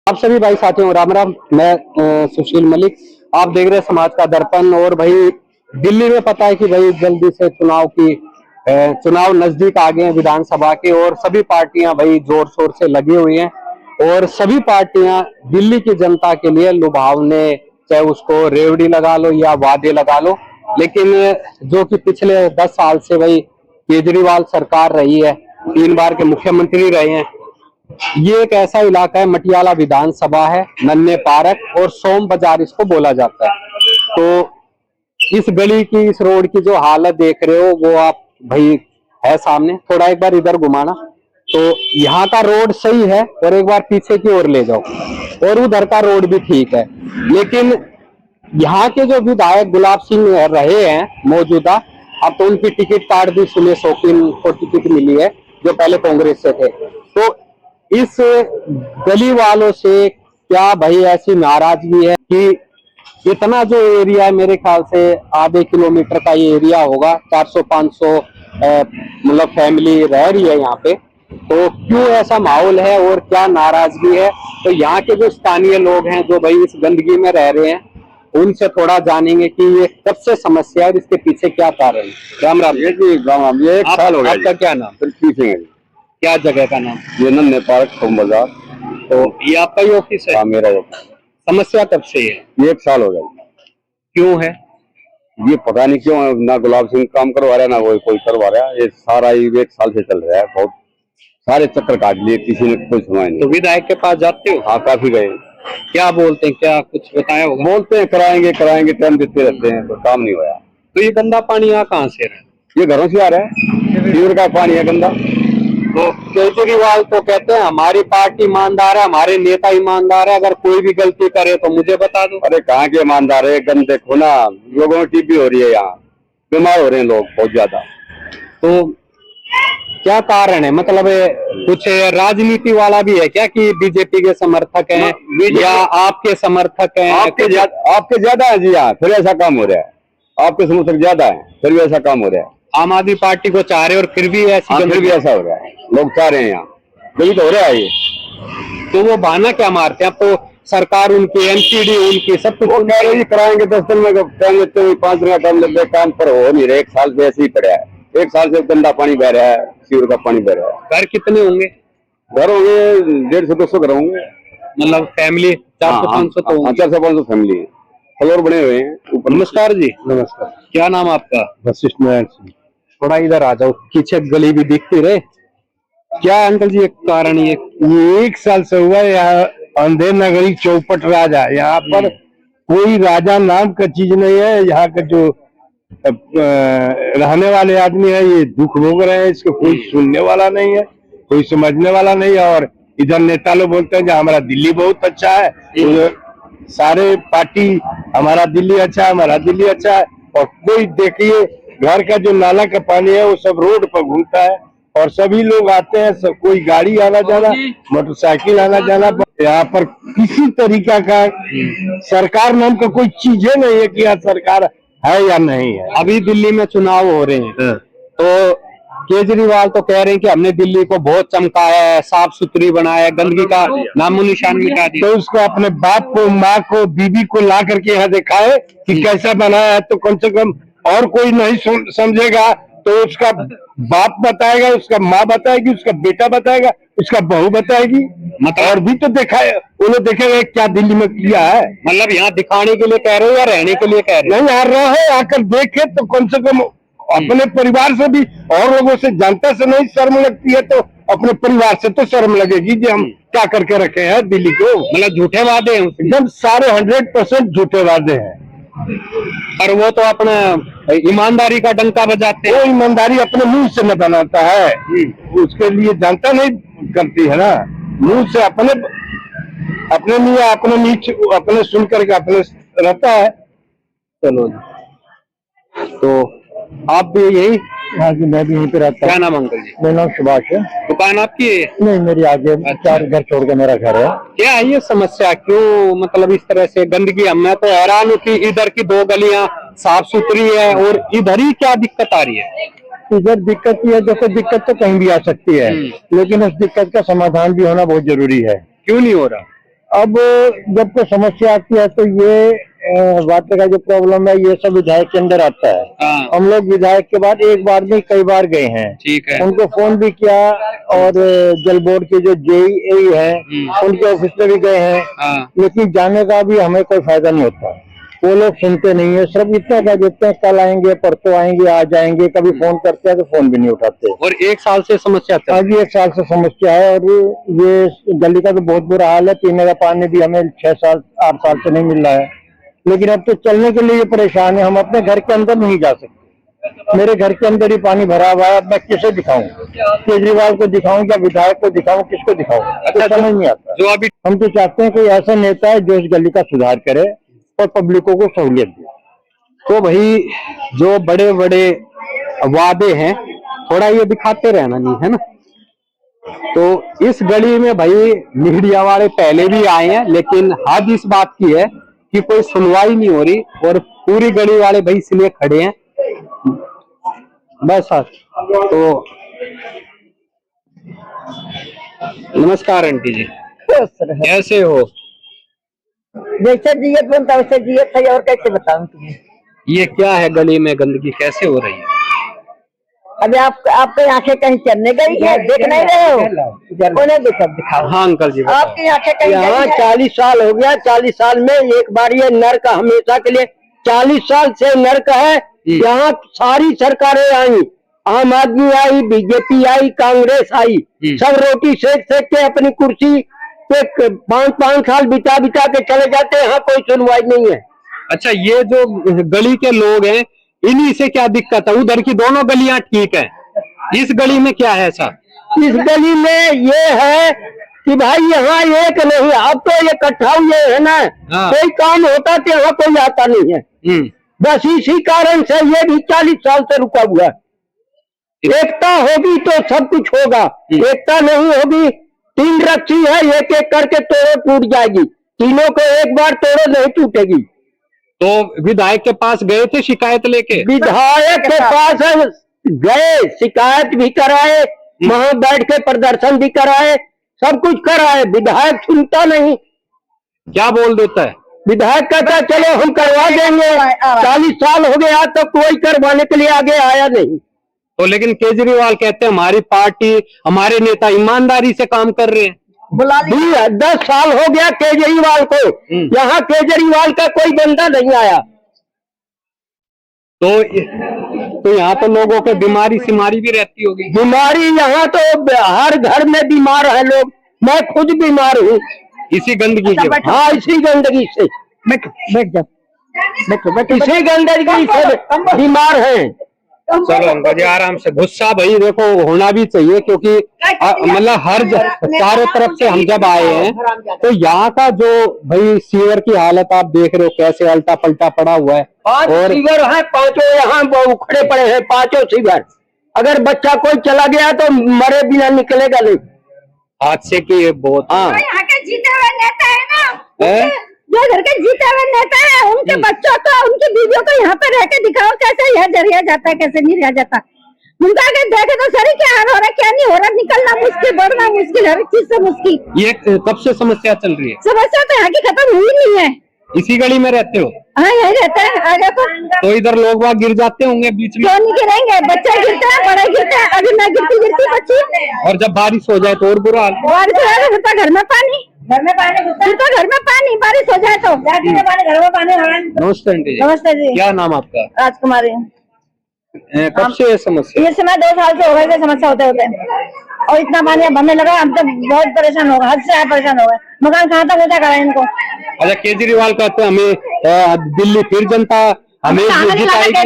आप सभी भाई साथियों राम राम। मैं सुशील मलिक, आप देख रहे हैं समाज का दर्पण। और भाई दिल्ली में पता है कि भाई जल्दी से चुनाव नजदीक आ गए हैं विधानसभा के, और सभी पार्टियां भाई जोर शोर से लगी हुई हैं। और सभी पार्टियां दिल्ली की जनता के लिए लुभावने, चाहे उसको रेवड़ी लगा लो या वादे लगा लो, लेकिन जो कि पिछले 10 साल से भाई केजरीवाल सरकार रही है, 3 बार के मुख्यमंत्री रहे हैं। ये एक ऐसा इलाका है, मटियाला विधानसभा है, नन्हे पार्क और सोम बाजार इसको बोला जाता है। तो इस गली की, इस रोड की जो हालत देख रहे हो वो आप भाई है सामने, थोड़ा एक बार इधर घुमाना। तो यहाँ का रोड सही है, और एक बार पीछे की ओर ले जाओ, और उधर का रोड भी ठीक है। लेकिन यहाँ के जो विधायक गुलाब सिंह रहे हैं मौजूदा, अब तो उनकी टिकट काट दी, सुने शौकीन को टिकट मिली है जो पहले कांग्रेस से थे। तो इस गली वालों से क्या भाई ऐसी नाराजगी है कि इतना जो एरिया है, मेरे ख्याल से आधे किलोमीटर का ये एरिया होगा, 400-500 मतलब फैमिली रह रही है यहाँ पे। तो क्यों ऐसा माहौल है और क्या नाराजगी है, तो यहाँ के जो स्थानीय लोग हैं जो भाई इस गंदगी में रह रहे हैं, उनसे थोड़ा जानेंगे कि ये कब से समस्या है और इसके पीछे क्या कारण है। राम राम। ये एक साल हो गया। आपका क्या नाम? सिंह है। क्या जगह का नाम? ये नन्हे पार्क सोम बाजार। तो ये आपका ही ऑफिस है? हाँ, मेरा ही। समस्या कब से है? ये 1 साल हो गया। क्यों है? ये पता नहीं क्यों, ना गुलाब सिंह काम करवा रहा है, ना कोई करवा रहा है। ये सारा 1 साल से चल रहा है। बहुत सारे चक्कर काट लिए, किसी ने कोई सुनाई नहीं। तो विधायक के पास जाते हो? हाँ, काफी गए। क्या बोलते हैं, क्या कुछ बताया होगा? बोलते हैं कराएंगे कराएंगे, टाइम देते रहते हैं, तो काम नहीं हुआ। तो ये गंदा पानी यहाँ कहाँ से रहा है? ये घरों से आ रहा है, सीवर का पानी है गंदा। तो केजरीवाल तो कहते हैं हमारी पार्टी ईमानदार है, हमारे नेता ईमानदार है, अगर कोई भी गलती करे तो मुझे बता दो। अरे कहाँ के ईमानदार है, गंदे देखो ना, लोगों में टीबी हो रही है, यहाँ बीमार हो रहे हैं लोग बहुत ज्यादा। तो क्या कारण है? मतलब कुछ राजनीति वाला भी है क्या कि बीजेपी के समर्थक हैं या आपके समर्थक हैं? आपके ज्यादा है जी, यहाँ फिर ऐसा काम हो रहा है। आपके समर्थक ज्यादा है, फिर भी ऐसा काम हो रहा है। आम आदमी पार्टी को चाह रहे और फिर भी फिर भी ऐसा हो रहा है, लोग चाह रहे हैं यहाँ, यही तो हो रहा है ये। तो वो बहाना क्या मारते हैं? अब तो सरकार उनकी, एमसीडी उनकी, सब कुछ कह रहे कराएंगे, 10 दिन में टाइम लेते हुए 5 दिन का टाइम लेते, काम पर हो नहीं रहे। 1 साल से ऐसे ही पड़ा है, 1 साल से गंदा पानी बह रहा है, सीवर का पानी बह रहा है। घर कितने होंगे? घर होंगे 150-200 घर होंगे, मतलब फैमिली 400-500 तो होंगे। 400-500 फैमिली है, फ्लोर बने हुए हैं ऊपर। नमस्कार जी। नमस्कार। क्या नाम आपका? वशिष्ठ नारायण सिंह। थोड़ा इधर आ जाओ, पीछे गली भी दिखती रहे। क्या अंकल जी एक कारण? ये 1 साल से हुआ है यहाँ अंधेर नगरी चौपट राजा, यहाँ पर कोई राजा नाम का चीज नहीं है। यहाँ का जो रहने वाले आदमी है ये दुख भोग रहे हैं, इसको कोई सुनने वाला नहीं है, कोई समझने वाला नहीं है। और इधर नेता लोग बोलते हैं कि हमारा दिल्ली बहुत अच्छा है, तो सारे पार्टी हमारा दिल्ली अच्छा है, हमारा दिल्ली अच्छा है। और कोई देखिए घर का जो नाला का पानी है वो सब रोड पर घूमता है, और सभी लोग आते हैं, सब कोई गाड़ी आना जाना, मोटरसाइकिल आना जाना। यहाँ पर किसी तरीका का सरकार नाम का कोई चीज नहीं है कि यहाँ सरकार है या नहीं है। अभी दिल्ली में चुनाव हो रहे हैं, तो केजरीवाल तो कह रहे हैं कि हमने दिल्ली को बहुत चमकाया है, साफ सुथरी बनाया है, गंदगी का नामो निशान मिटा दिया। तो उसको अपने बाप को, माँ को, बीबी को ला करके यहाँ दिखाए कि कैसा बनाया है, तो कम से कम और कोई नहीं समझेगा तो उसका बाप बताएगा, उसका माँ बताएगी, उसका बेटा बताएगा, उसका बहू बताएगी। मतलब और भी तो देखा है, वो लोग देखेंगे क्या दिल्ली में किया है। मतलब यहाँ दिखाने के लिए कह रहे हो या रहने के लिए कह रहे हो? नहीं, आ रहे आकर देखे तो कम से कम अपने परिवार से भी, और लोगों से, जनता से नहीं शर्म लगती है तो अपने परिवार से तो शर्म लगेगी कि हम क्या करके रखे हैं दिल्ली को। मतलब झूठे वादे हैं, एकदम सारे 100% झूठे वादे हैं। पर वो तो अपना ईमानदारी का डंका बजाते हैं। वो ईमानदारी अपने मुंह से न बनाता है, उसके लिए जनता नहीं करती है ना। मुंह से अपने लिए अपने नीच अपने सुन करके अपने रहता है। चलो तो आप भी यही? हाँ जी, मैं भी यहीं पे रहता हूँ। क्या नाम अंकल जी? मेरा नाम सुभाष है। दुकान आपकी है? नहीं, मेरी आगे 4 घर छोड़ के मेरा घर है। क्या है ये समस्या? क्यों मतलब इस तरह से गंदगी? मैं तो हैरान हूँ कि इधर की 2 गलियां साफ सुथरी है और इधर ही क्या दिक्कत आ रही है? इधर दिक्कत ही है, देखो दिक्कत तो कहीं भी आ सकती है, लेकिन उस दिक्कत का समाधान भी होना बहुत जरूरी है। क्यों नहीं हो रहा? अब जब कोई समस्या आती है तो ये वाटर का जो प्रॉब्लम है ये सब विधायक के अंदर आता है। हाँ। हम लोग विधायक के बाद एक बार नहीं कई बार गए हैं, ठीक है। उनको फोन भी किया और जल बोर्ड के जो जेई है उनके ऑफिस में भी गए हैं। हाँ। लेकिन जाने का भी हमें कोई फायदा नहीं होता, वो लोग सुनते नहीं है, सिर्फ इतना कह देते हैं कल आएंगे परसों आएंगे आ जाएंगे, कभी फोन करते हैं तो फोन भी नहीं उठाते। और 1 साल से समस्या चल रही है। अभी 1 साल से समस्या है और ये गली का तो बहुत बुरा हाल है। पीने का पानी भी हमें 6 साल 8 साल से नहीं मिल रहा है, लेकिन अब तो चलने के लिए परेशान है, हम अपने घर के अंदर नहीं जा सकते। मेरे घर के अंदर ही पानी भरा हुआ है, अब मैं किसे दिखाऊं? केजरीवाल को दिखाऊं या विधायक को दिखाऊं, किसको दिखाऊं? अच्छा, समझ नहीं आता। जो अभी हम तो चाहते हैं कोई ऐसा नेता है जो इस गली का सुधार करे और पब्लिकों को सहूलियत दे। तो भाई जो बड़े बड़े वादे हैं थोड़ा ये दिखाते रहना नहीं है ना। तो इस गली में भाई मीडिया वाले पहले भी आए हैं, लेकिन हद इस बात की है कि कोई सुनवाई नहीं हो रही और पूरी गली वाले भाई इसलिए खड़े हैं बस। तो नमस्कार आंटी जी, कैसे हो? जैसे जियत बनता वैसे जियत है, और कैसे बताऊं तुम्हें? ये क्या है, गली में गंदगी कैसे हो रही है? अभी आपकी आंखें कहीं चलने गई है, देख नहीं रहे हो? उन्हें दिखाओ। हाँ अंकल जी, आपकी आंखें कहीं यहाँ गई है? 40 साल हो गया, 40 साल में एक बार ये नर्क हमेशा के लिए 40 साल से नर्क है। यहाँ सारी सरकारें आई, आम आदमी आई, बीजेपी आई, कांग्रेस आई, सब रोटी सेक सेक के अपनी कुर्सी पे 5-5 साल बिता बिता के चले जाते हैं, यहाँ कोई सुनवाई नहीं है। अच्छा, ये जो गली के लोग हैं इन्हीं से क्या दिक्कत है? उधर की दोनों गलियां ठीक है, इस गली में क्या है ऐसा? इस गली में ये है कि भाई यहाँ एक नहीं, अब तो ये इकट्ठा हुए है ना। हाँ। कोई काम होता तो यहाँ कोई आता नहीं है। बस इसी कारण से ये भी 40 साल से रुका हुआ है। एकता होगी तो सब कुछ होगा, एकता नहीं होगी, 3 रस्सी है, एक एक करके तोड़ो टूट जाएगी, तीनों को एक बार तोड़ो नहीं टूटेगी। तो विधायक के पास गए थे शिकायत लेके? विधायक के पास गए, शिकायत भी कराए, वहां बैठ के प्रदर्शन भी कराए, सब कुछ कराए, विधायक सुनता नहीं। क्या बोल देता है? विधायक कहता है चलो हम करवा देंगे, 40 साल हो गया तो कोई करवाने के लिए आगे आया नहीं। तो लेकिन केजरीवाल कहते हैं हमारी पार्टी, हमारे नेता ईमानदारी से काम कर रहे हैं। बुला लीजिए। 10 साल हो गया केजरीवाल को, यहाँ केजरीवाल का कोई बंदा नहीं आया। तो यहाँ तो लोगों को बीमारी सिमारी भी रहती होगी। बीमारी यहाँ तो हर घर में बीमार है लोग, मैं खुद बीमार हूँ इसी गंदगी के। हाँ, इसी गंदगी से। बैठ जाओ, बैठो। इसी गंदगी से बीमार हैं। चलो अंकल जी आराम से। गुस्सा भाई देखो होना भी चाहिए, क्योंकि मतलब चारों तरफ से हम जब आए हैं तो यहाँ का जो भाई सीवर की हालत आप देख रहे हो कैसे अल्टा पल्टा पड़ा हुआ है। 5 और सीवर है, 5 यहाँ उखड़े पड़े हैं, 5 सीवर। अगर बच्चा कोई चला गया तो मरे बिना निकलेगा नहीं। हादसे की ये बहुत। हाँ, यहाँ के जीते हुए नेता है ना, है? जो घर के जीते हुए नेता है, उनके बच्चों को, उनकी बीवियों को यहाँ पे रह के दिखाओ कैसे यह जरिया जाता है, कैसे नहीं रह जाता। उनका अगर देखे तो सर क्या हाल हो रहा है, क्या नहीं हो रहा, निकलना मुश्किल, बढ़ना मुश्किल, हर चीज से मुश्किल। ये कब से समस्या चल रही है? समस्या तो यहाँ की खत्म हुई नहीं है। इसी गली में रहते हो? हाँ, यही रहता है आगे तो इधर लोग वहाँ गिर जाते होंगे बीच में? क्यों नहीं गिरेंगे, बच्चे गिरते हैं, बड़े गिरते हैं, अभी मैं गिरती बच्ची। और जब बारिश हो जाए तो और बुरा हाल। बारिश हो जाए तो घर में पानी, घर में पानी, बारिश हो जाए तो घर में पानी। नमस्ते आंटी जी। नमस्ते जी। क्या नाम आपका? राजकुमारी। कब से ये समस्या? ये समय 2 साल से हो गए समस्या होते होते, और इतना पानी अब हमें लगा, हम तो बहुत परेशान हो गए, हद से परेशान हो गए। मकान कहाँ तक ऊंचा कराए इनको। अच्छा, केजरीवाल कहते हैं हमें दिल्ली फिर जनता हमें केजरीवाल हमें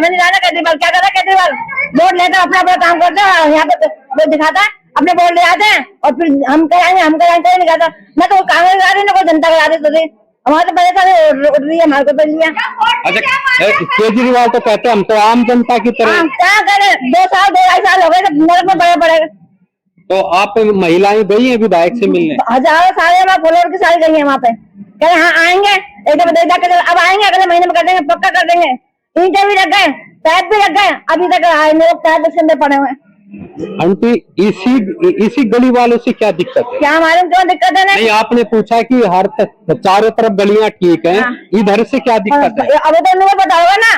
नहीं जाना। केजरीवाल क्या कर रहा है? केजरीवाल वोट लेता अपना अपना काम करता है, यहाँ पे दिखाता है, अपने वोट ले आते हैं और फिर हम कराएंगे नहीं कहता। मैं तो कांग्रेस आ रही ना कोई जनता करा देते थे, हमारे तो परेशानी उठ रही है, हमारे को तो लिया। अच्छा, केजरीवाल तो कहते हैं हम तो आम जनता की तरह। क्या करें, 2 साल 2.5 साल हो गए, नरक में बड़े पड़ेगा। तो आप महिलाएं गई हैं विधायक से मिलने? हजारों सारे हमारे फॉलोअर की सारी गई है वहाँ पे, कह रहे हाँ आएंगे, अब आएंगे, अगले महीने में कर देंगे, पक्का कर देंगे। ईंटें भी लग गए, पैप भी लग गए, अभी तक आए लोग पैप उसके अंदर पड़े हुए हैं। आंटी इसी गली वालों से क्या दिक्कत है? क्या मालूम क्यों दिक्कत है ना? नहीं, आपने पूछा कि चारों तरफ गलियां ठीक हैं, हाँ। इधर से क्या दिक्कत है? अब तो उनको पता होगा ना,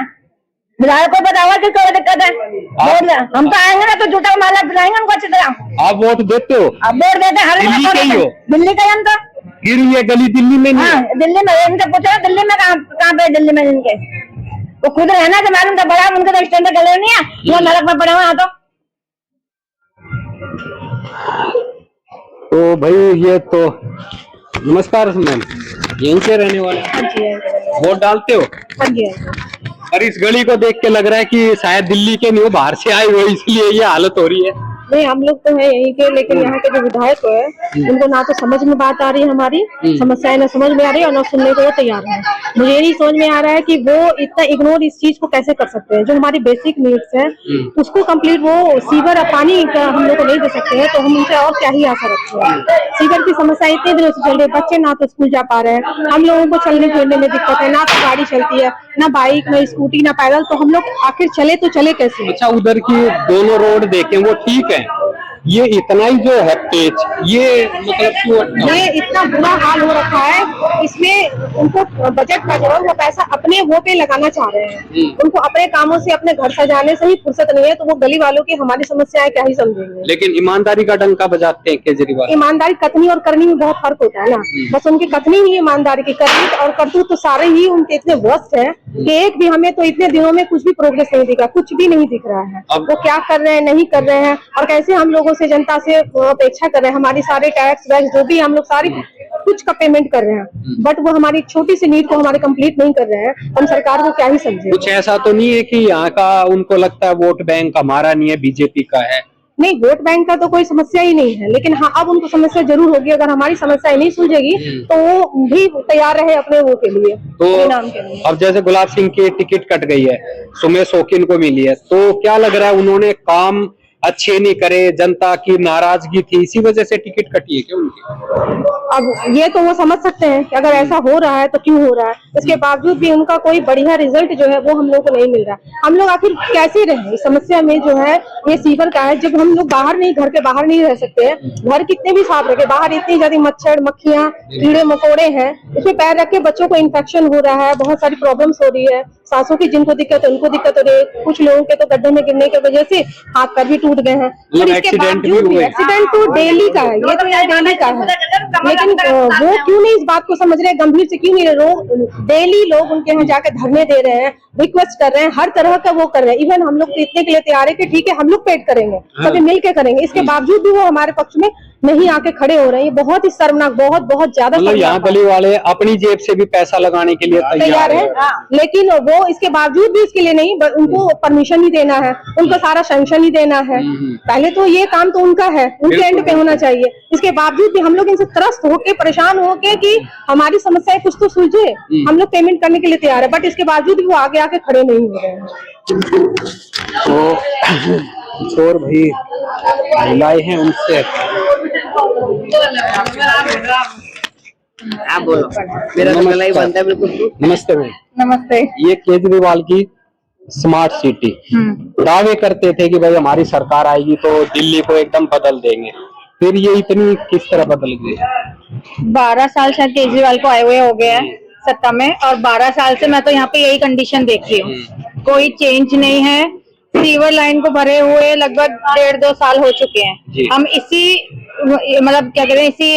विधायक को पता होगा कि क्या दिक्कत है। हम तो आएंगे ना तो जूता माला पिलाएंगे हमको अच्छी तरह। आप वोट देते हो? अब वोट देते हैं, दिल्ली के ही हो? दिल्ली का ही हम तो। फिर ये गली दिल्ली में नहीं है? हाँ, दिल्ली में। इनसे पूछो दिल्ली में कहाँ पे? दिल्ली में इनके वो खुद रहना तो मालूम था, बड़ा उनके तो स्टैंडर्ड गले नहीं है, वो नरक में पड़े हुए। तो भाई ये तो नमस्कार मैम, यहीं के रहने वाले हैं? वोट डालते हो? और इस गली को देख के लग रहा है कि शायद दिल्ली के नहीं हो, बाहर से आए हो, इसलिए ये हालत हो रही है। नहीं, हम लोग तो है यहीं के, लेकिन यहाँ के जो विधायक है उनको ना तो समझ में बात आ रही है, हमारी समस्याएं ना समझ में आ रही है और ना सुनने को वो तैयार है। मुझे यही समझ में आ रहा है कि वो इतना इग्नोर इस चीज को कैसे कर सकते हैं। जो हमारी बेसिक नीड्स है उसको कंप्लीट, वो सीवर और पानी का हम लोग को नहीं दे सकते हैं, तो हम उनसे और क्या ही आशा रखते हैं। सीवर की समस्या इतने दिनों से चल रही है, बच्चे ना तो स्कूल जा पा रहे हैं, हम लोगों को चलने फिरने में दिक्कत है, ना तो गाड़ी चलती है, ना बाइक, ना स्कूटी, ना पैदल, तो हम लोग आखिर चले तो चले कैसे? अच्छा, उधर की दोनों रोड देखें वो ठीक है, ये इतना ही जो है पेच, ये मतलब क्यों? ये इतना बुरा हाल हो रखा है, इसमें उनको बजट का जो है वो पैसा अपने वो पे लगाना चाह रहे हैं। उनको अपने कामों से, अपने घर सजाने से ही फुर्सत नहीं है, तो वो गली वालों की हमारी समस्याएं क्या ही समझेंगे। लेकिन ईमानदारी का डंका बजाते हैं केजरीवाल। ईमानदारी कथनी और करनी में बहुत फर्क होता है ना। बस उनकी कथनी ही ईमानदारी की, करनी और करतूत तो सारे ही उनके इतने वर्स्ट है कि एक भी, हमें तो इतने दिनों में कुछ भी प्रोग्रेस नहीं दिखा, कुछ भी नहीं दिख रहा है। वो क्या कर रहे हैं, नहीं कर रहे हैं, और कैसे हम लोगों से, जनता से अपेक्षा कर रहे हैं। हमारी सारे टैक्स वैक्स जो भी हम लोग सारी कुछ का पेमेंट कर रहे हैं, बट वो हमारी एक छोटी सी नीड को हमारे कंप्लीट नहीं कर रहे हैं। हम सरकार को क्या ही समझे। कुछ ऐसा तो नहीं है कि यहाँ का उनको लगता है वोट बैंक हमारा नहीं है, बीजेपी का है? नहीं, वोट बैंक का तो कोई समस्या ही नहीं है, लेकिन हाँ अब उनको समस्या जरूर होगी। अगर हमारी समस्या नहीं सुलझेगी तो वो भी तैयार रहे अपने वो के लिए, तो के लिए। अब जैसे गुलाब सिंह की टिकट कट गई है, सुमेश शौकीन को मिली है, तो क्या लग रहा है उन्होंने काम अच्छे नहीं करे, जनता की नाराजगी थी, इसी वजह से टिकट कटी है क्या उनकी? अब ये तो वो समझ सकते हैं कि अगर ऐसा हो रहा है तो क्यों हो रहा है, इसके बावजूद भी उनका कोई बढ़िया रिजल्ट जो है वो हम लोग को नहीं मिल रहा है। हम लोग आखिर कैसे रहे इस समस्या में? जो है ये सीवर का है, जब हम लोग बाहर नहीं, घर के बाहर नहीं रह सकते हैं, घर कितने भी साफ रखे, बाहर इतनी ज्यादा मच्छर, मक्खियां, कीड़े मकोड़े हैं, उसमें पैर रख के बच्चों को इन्फेक्शन हो रहा है, बहुत सारी प्रॉब्लम्स हो रही है, सांसों की जिनको दिक्कत है उनको दिक्कत हो रही है, कुछ लोगों के तो गड्ढे में गिरने की वजह से हाथ पैर भी टूट गए हैं। एक्सीडेंट भी हुए। एक्सीडेंट तो डेली का है, ये तो यार डेली का है, लेकिन वो क्यों नहीं इस बात को समझ रहे, गंभीर से क्यों नहीं डेली लोग उनके यहाँ जाकर धरने दे रहे हैं, रिक्वेस्ट कर रहे हैं, हर तरह का वो कर रहे हैं। इवन हम लोग तो इतने के लिए तैयार है कि ठीक है हम लोग पेड करेंगे, सभी मिल के करेंगे, इसके बावजूद भी वो हमारे पक्ष में नहीं आके खड़े हो रहे हैं। बहुत ही शर्मनाक, बहुत बहुत ज्यादा। मतलब यहाँ गली वाले अपनी जेब से भी पैसा लगाने के लिए तैयार है, लेकिन वो इसके बावजूद भी इसके लिए नहीं, उनको परमिशन ही देना है, उनको सारा सैंक्शन ही देना है। पहले तो ये काम तो उनका है, उनके एंड पे होना चाहिए। इसके बावजूद भी हम लोग इनसे त्रस्त होके, परेशान होके कि हमारी समस्याएं कुछ तो सुलझे, हम लोग पेमेंट करने के लिए तैयार है, बट इसके बावजूद भी वो आगे आके खड़े नहीं हो रहे हैं। तो और भाई महिलाएं हैं, उनसे आप बोलो, मेरा तो गला ही बंद है बिल्कुल। नमस्ते मैम। नमस्ते। ये केजरीवाल की स्मार्ट सिटी, दावे करते थे कि भाई हमारी सरकार आएगी तो दिल्ली को एकदम बदल देंगे, फिर ये इतनी किस तरह बदल गई? 12 साल शायद केजरीवाल को आए हुए हो गए हैं सत्ता में, और 12 साल से मैं तो यहाँ पे यही कंडीशन देख रही हूँ, कोई चेंज नहीं है। सीवर लाइन को भरे हुए लगभग 1.5-2 साल हो चुके हैं, हम इसी मतलब क्या करें, इसी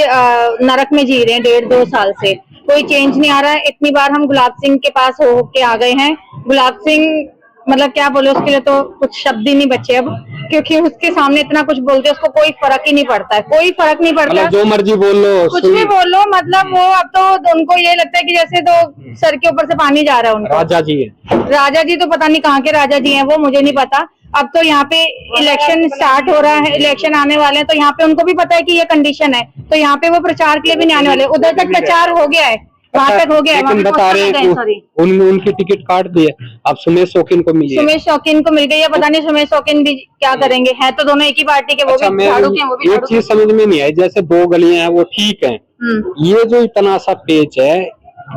नरक में जी रहे हैं 1.5-2 साल से, कोई चेंज नहीं आ रहा है। इतनी बार हम गुलाब सिंह के पास होके आ गए हैं, गुलाब सिंह मतलब क्या बोले, उसके लिए तो कुछ शब्द ही नहीं बचे अब, क्योंकि उसके सामने इतना कुछ बोलते हैं, उसको कोई फर्क ही नहीं पड़ता है, कोई फर्क नहीं पड़ता, मतलब जो मर्जी बोल लो, कुछ भी बोल लो, मतलब वो अब तो उनको ये लगता है कि जैसे तो सर के ऊपर से पानी जा रहा है उनको। राजा जी है, राजा जी तो पता नहीं कहाँ के राजा जी हैं, वो मुझे नहीं पता। अब तो यहाँ पे इलेक्शन स्टार्ट हो रहा है, इलेक्शन आने वाले हैं, तो यहाँ पे उनको भी पता है कि ये कंडीशन है, तो यहाँ पे वो प्रचार के लिए भी नहीं आने वाले। उधर तक प्रचार हो गया है, वहाँ तक हो गया है, लेकिन बता रहे हैं उनकी टिकट काट दी है, अब सुमेश शौकीन को मिली है। सुमेश शौकीन को मिल गई है, पता नहीं सुमेश शौकीन भी क्या करेंगे, है तो दोनों एक ही पार्टी के, वो अच्छा, भी झाड़ू के, वो भी एक चीज समझ में नहीं आई, जैसे 2 गलियां हैं वो ठीक हैं, ये जो इतना सा पेच है,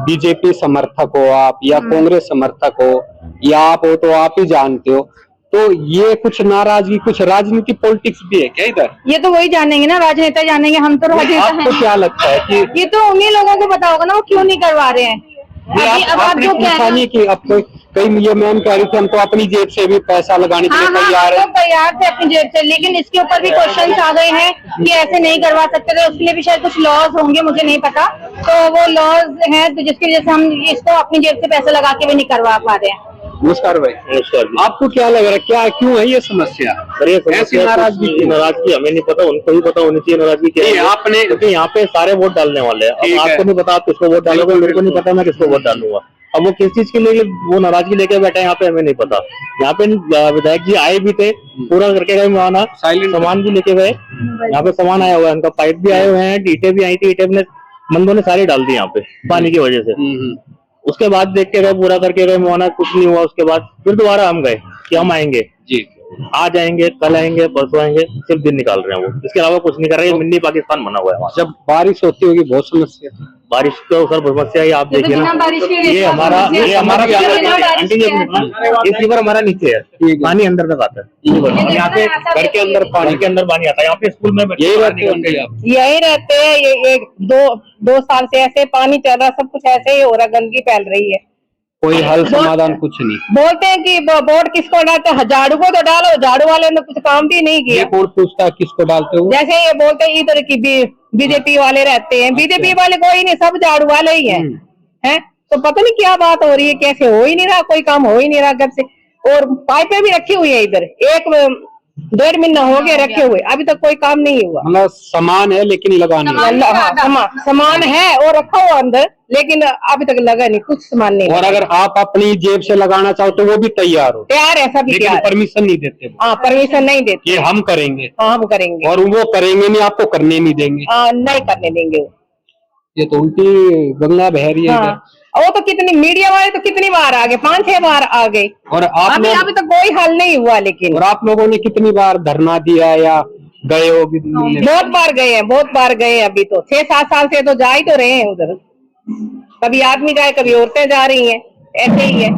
बीजेपी समर्थक हो आप या कांग्रेस समर्थक हो या आप हो, तो आप ही जानते हो, तो ये कुछ नाराजगी, कुछ राजनीति पॉलिटिक्स भी है क्या इधर? ये तो वही जानेंगे ना, राजनेता जानेंगे, हम तो राजनेता आपको हैं। क्या लगता है कि ये तो उन्हीं लोगों को पता होगा ना वो क्यों नहीं करवा रहे हैं। अभी अब आप आपने जो कह पूछा रहे नहीं हैं, कि अब कई ये मैम कह रही थी हम तो अपनी जेब से भी पैसा लगाने के हाँ लिए हाँ तैयार हम है। तो तैयार थे अपनी जेब से, लेकिन इसके ऊपर भी क्वेश्चन आ गए हैं कि ऐसे नहीं करवा सकते थे, उसके लिए भी शायद कुछ लॉज होंगे, मुझे नहीं पता। तो वो लॉज हैं तो जिसकी वजह से हम इसको अपनी जेब से पैसा लगा के भी नहीं करवा पा रहे हैं। नमस्कार भाई। नमस्कार जी। आपको क्या लग रहा है, क्या क्यों है ये समस्या? सर ये ऐसी नाराजगी नाराजगी हमें नहीं पता, उनको ही पता होनी चाहिए नाराजगी क्या नहीं, है। आपने क्योंकि यहाँ पे सारे वोट डालने वाले हैं। ठीक अब है। आपको नहीं पता आप किसको वोट डालोगे, मेरे को नहीं पता मैं किसको वोट डालूंगा। अब वो किस चीज के लिए वो नाराजगी लेके बैठे हैं यहाँ पे हमें नहीं पता। यहाँ पे विधायक जी आए भी थे, पूरा करके गए, वहां सामान भी लेके गए। यहाँ पे सामान आया हुआ है, उनका पाइप भी आए हुए हैं, ईंटें भी आई थी, ईंटें ने बंदों ने सारी डाल दी यहाँ पे पानी की वजह से। उसके बाद देख के गए, पूरा करके गए, मोहना कुछ नहीं हुआ। उसके बाद फिर दोबारा हम गए कि हम आएंगे जी, आज आएंगे, कल आएंगे, परसों आएंगे, सिर्फ दिन निकाल रहे हैं वो, इसके अलावा कुछ नहीं कर रहे हैं। मिनी पाकिस्तान बना हुआ है वहाँ। जब बारिश होती होगी बहुत समस्या। बारिश तो सर समस्या है, आप देखिए ना, ये हमारा आंटी जी ये सीवर हमारा नीचे है, पानी अंदर तक आता है। और यहाँ पे घर के अंदर पानी आता है। यहाँ पे स्कूल में यही रहते होंगे आप? यही रहते हैं, ये दो साल से ऐसे पानी चल रहा, सब कुछ ऐसे ही हो रहा, गंदगी फैल रही है। कोई हल समाधान कुछ नहीं। बोलते हैं कि वोट किसको डालते हैं, झाड़ू को तो डालो, झाड़ू वाले ने कुछ काम भी नहीं ये किया। कौन पूछता है किसको डालते हो? जैसे ये बोलते हैं इधर की बीजेपी वाले रहते हैं, बीजेपी वाले कोई नहीं, सब झाड़ू वाले ही हैं। तो पता नहीं क्या बात हो रही है, कैसे हो ही नहीं रहा, कोई काम हो ही नहीं रहा कब से। और पाइपें भी रखी हुई है इधर, 1-1.5 महीना हो गया रखे हुए, अभी तक कोई काम नहीं हुआ। मतलब सामान है लेकिन लगा नहीं। हाँ, सामान है और रखा हुआ अंदर, लेकिन अभी तक लगा नहीं, कुछ सामान नहीं। और अगर आप अपनी जेब से लगाना चाहो तो वो भी तैयार हो, तैयार है, सभी लेकिन तैयार है। परमिशन नहीं देते वो। हाँ, परमिशन नहीं देते। ये हम करेंगे हाँ, हम करेंगे। और वो करेंगे नहीं, आपको करने नहीं देंगे। हाँ, नहीं करने देंगे वो। ये तो उल्टी गंगा बह रही है हाँ, इधर। वो तो कितनी मीडिया वाले तो कितनी बार आ गए, 5-6 बार आ गए, और आप अभी लोग अभी तक कोई हल नहीं हुआ। लेकिन और आप लोगों ने कितनी बार धरना दिया या गए हो भी? बहुत बार गए हैं, बहुत बार गए हैं। अभी तो 6-7 साल से तो जा ही तो रहे हैं उधर, कभी आदमी जाए, कभी औरतें जा रही हैं, ऐसे ही है।